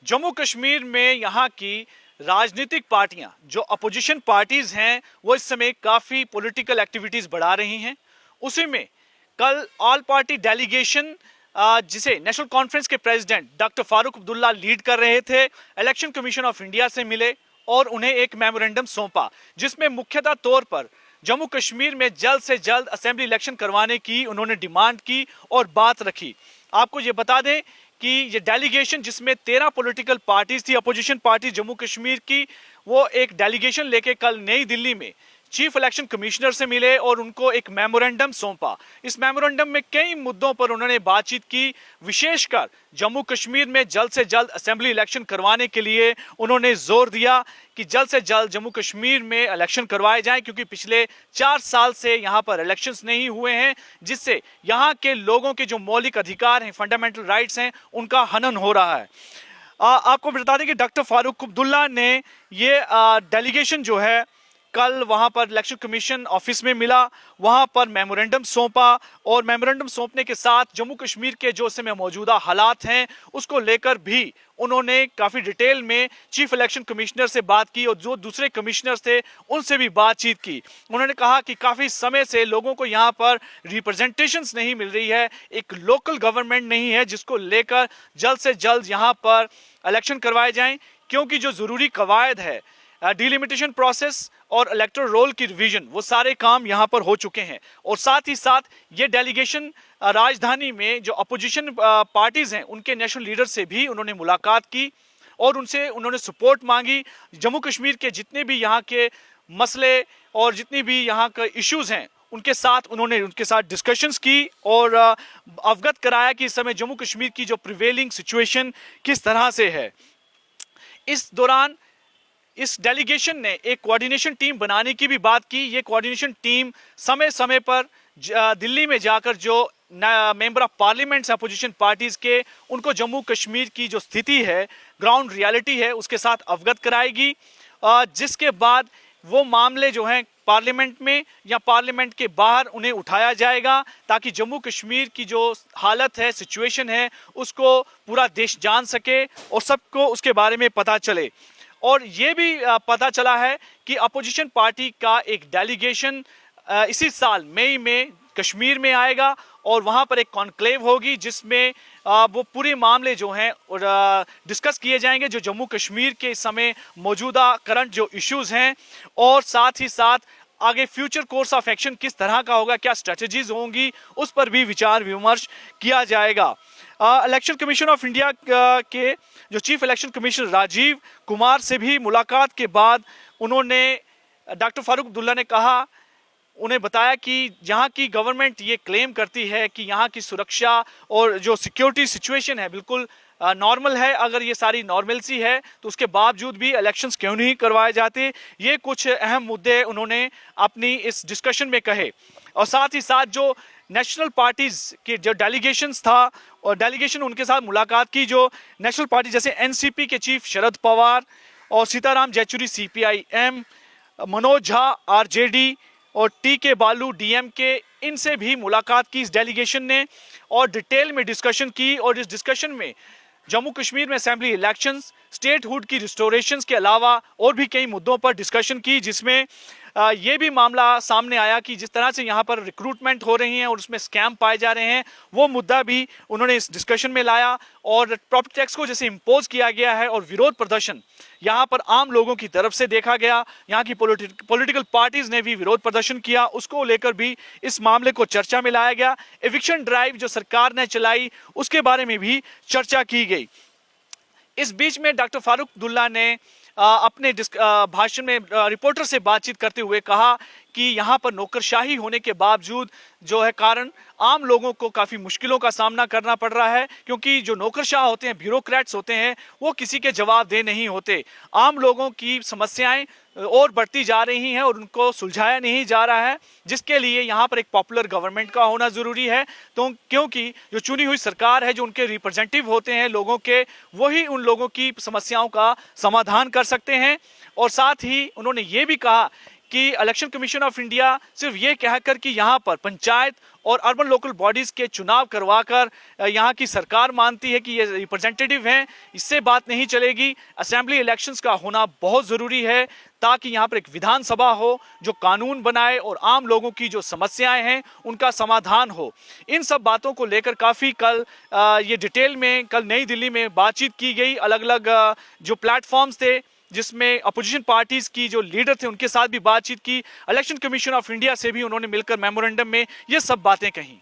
जम्मू कश्मीर में यहाँ की राजनीतिक पार्टियां जो अपोजिशन पार्टीज हैं वो इस समय काफ़ी पॉलिटिकल एक्टिविटीज़ बढ़ा रही हैं। उसी में कल ऑल पार्टी डेलीगेशन जिसे नेशनल कॉन्फ्रेंस के president doctor Farooq Abdullah lead कर रहे थे, इलेक्शन कमीशन ऑफ इंडिया से मिले और उन्हें एक मेमोरेंडम सौंपा जिसमें मुख्यतः तौर पर जम्मू कश्मीर में जल्द से जल्द असेंबली इलेक्शन करवाने की उन्होंने डिमांड की और बात रखी। आपको ये बता दें कि ये डेलीगेशन जिसमें 13 पॉलिटिकल पार्टीज थी, अपोजिशन पार्टी जम्मू कश्मीर की, वो एक डेलीगेशन लेके कल नई दिल्ली में चीफ इलेक्शन कमिश्नर से मिले और उनको एक मेमोरेंडम सौंपा। इस मेमोरेंडम में कई मुद्दों पर उन्होंने बातचीत की, विशेषकर जम्मू कश्मीर में जल्द से जल्द असेंबली इलेक्शन करवाने के लिए उन्होंने जोर दिया कि जल्द से जल्द जम्मू कश्मीर में इलेक्शन करवाए जाएं, क्योंकि पिछले 4 साल से यहाँ पर इलेक्शंस नहीं हुए हैं, जिससे यहाँ के लोगों के जो मौलिक अधिकार हैं, फंडामेंटल राइट्स हैं, उनका हनन हो रहा है। आपको बता दें कि डॉक्टर फारूक अब्दुल्ला ने ये डेलीगेशन जो है कल वहां पर इलेक्शन कमीशन ऑफिस में मिला, वहां पर मेमोरेंडम सौंपा और मेमोरेंडम सौंपने के साथ जम्मू कश्मीर के जो समय मौजूदा हालात हैं उसको लेकर भी उन्होंने काफ़ी डिटेल में चीफ इलेक्शन कमिश्नर से बात की और जो दूसरे कमिश्नर्स थे उनसे भी बातचीत की। उन्होंने कहा कि काफ़ी समय से लोगों को यहाँ पर रिप्रेजेंटेशंस नहीं मिल रही है, एक लोकल गवर्नमेंट नहीं है जिसको लेकर जल्द से जल्द यहाँ पर इलेक्शन करवाए जाएं, क्योंकि जो ज़रूरी कवायद है, डिलिमिटेशन प्रोसेस और इलेक्टोरल रोल की रिवीजन, वो सारे काम यहाँ पर हो चुके हैं। और साथ ही साथ ये डेलीगेशन राजधानी में जो अपोजिशन पार्टीज हैं उनके नेशनल लीडर से भी उन्होंने मुलाकात की और उनसे उन्होंने सपोर्ट मांगी। जम्मू कश्मीर के जितने भी यहाँ के मसले और जितनी भी यहाँ के इश्यूज हैं उनके साथ डिस्कशंस की और अवगत कराया कि इस समय जम्मू कश्मीर की जो प्रिवेलिंग सिचुएशन किस तरह से है। इस दौरान इस डेलीगेशन ने एक कोऑर्डिनेशन टीम बनाने की भी बात की। ये कोऑर्डिनेशन टीम समय समय पर दिल्ली में जाकर जो member of parliament opposition parties के उनको जम्मू कश्मीर की जो स्थिति है, ग्राउंड रियलिटी है, उसके साथ अवगत कराएगी, जिसके बाद वो मामले जो हैं पार्लियामेंट में या पार्लियामेंट के बाहर उन्हें उठाया जाएगा, ताकि जम्मू कश्मीर की जो हालत है, सिचुएशन है, उसको पूरा देश जान सके और सबको उसके बारे में पता चले। और ये भी पता चला है कि अपोजिशन पार्टी का एक डेलीगेशन इसी साल मई में कश्मीर में आएगा और वहाँ पर एक कॉन्क्लेव होगी जिसमें वो पूरे मामले जो हैं और डिस्कस किए जाएंगे, जो जम्मू कश्मीर के इस समय मौजूदा करंट जो इश्यूज हैं, और साथ ही साथ आगे फ्यूचर कोर्स ऑफ एक्शन किस तरह का होगा, क्या स्ट्रेटजीज होंगी, उस पर भी विचार विमर्श किया जाएगा। इलेक्शन कमीशन ऑफ इंडिया के जो chief election commissioner Rajiv Kumar से भी मुलाकात के बाद उन्होंने डॉक्टर फारूक अब्दुल्ला ने कहा, उन्हें बताया कि यहाँ की गवर्नमेंट ये क्लेम करती है कि यहाँ की सुरक्षा और जो सिक्योरिटी सिचुएशन है बिल्कुल नॉर्मल है। अगर ये सारी नॉर्मलसी है तो उसके बावजूद भी इलेक्शंस क्यों नहीं करवाए जाते। ये कुछ अहम मुद्दे उन्होंने अपनी इस डिस्कशन में कहे। और साथ ही साथ जो नेशनल पार्टीज के जो डेलीगेशंस था और डेलीगेशन उनके साथ मुलाकात की, जो नेशनल पार्टी जैसे एनसीपी के चीफ शरद पवार और सीताराम येचुरी सीपीआईएम, मनोज झा आरजेडी और टीके बालू डीएमके, इनसे भी मुलाकात की इस डेलीगेशन ने और डिटेल में डिस्कशन की। और इस डिस्कशन में जम्मू कश्मीर में असेंबली इलेक्शंस, स्टेटहुड की रिस्टोरेशंस के अलावा और भी कई मुद्दों पर डिस्कशन की, जिसमें ये भी मामला सामने आया कि जिस तरह से यहाँ पर रिक्रूटमेंट हो रही है और उसमें स्कैम पाए जा रहे हैं, वो मुद्दा भी उन्होंने इस डिस्कशन में लाया। और प्रॉपर्टी टैक्स को जैसे इम्पोज किया गया है और विरोध प्रदर्शन यहाँ पर आम लोगों की तरफ से देखा गया, यहाँ की पॉलिटिकल पार्टीज ने भी विरोध प्रदर्शन किया, उसको लेकर भी इस मामले को चर्चा में लाया गया। एविक्शन ड्राइव जो सरकार ने चलाई उसके बारे में भी चर्चा की गई। इस बीच में डॉक्टर फारूक अब्दुल्ला ने अपने भाषण में रिपोर्टर से बातचीत करते हुए कहा कि यहाँ पर नौकरशाही होने के बावजूद जो है कारण आम लोगों को काफ़ी मुश्किलों का सामना करना पड़ रहा है, क्योंकि जो नौकरशाह होते हैं, ब्यूरोक्रेट्स होते हैं, वो किसी के जवाबदेह नहीं होते। आम लोगों की समस्याएं और बढ़ती जा रही हैं और उनको सुलझाया नहीं जा रहा है, जिसके लिए यहाँ पर एक पॉपुलर गवर्नमेंट का होना ज़रूरी है। तो क्योंकि जो चुनी हुई सरकार है, जो उनके रिप्रेजेंटेटिव होते हैं लोगों के, वही उन लोगों की समस्याओं का समाधान कर सकते हैं। और साथ ही उन्होंने ये भी कहा कि इलेक्शन कमीशन ऑफ इंडिया सिर्फ ये कहकर कि यहाँ पर पंचायत और अर्बन लोकल बॉडीज के चुनाव करवाकर यहाँ की सरकार मानती है कि ये रिप्रेजेंटेटिव हैं, इससे बात नहीं चलेगी। असेंबली इलेक्शंस का होना बहुत ज़रूरी है ताकि यहाँ पर एक विधानसभा हो जो कानून बनाए और आम लोगों की जो समस्याएं हैं उनका समाधान हो। इन सब बातों को लेकर काफ़ी कल ये डिटेल में कल नई दिल्ली में बातचीत की गई, अलग अलग जो प्लेटफॉर्म्स थे जिसमें अपोजिशन पार्टीज की जो लीडर थे उनके साथ भी बातचीत की। इलेक्शन कमीशन ऑफ इंडिया से भी उन्होंने मिलकर मेमोरेंडम में ये सब बातें कही।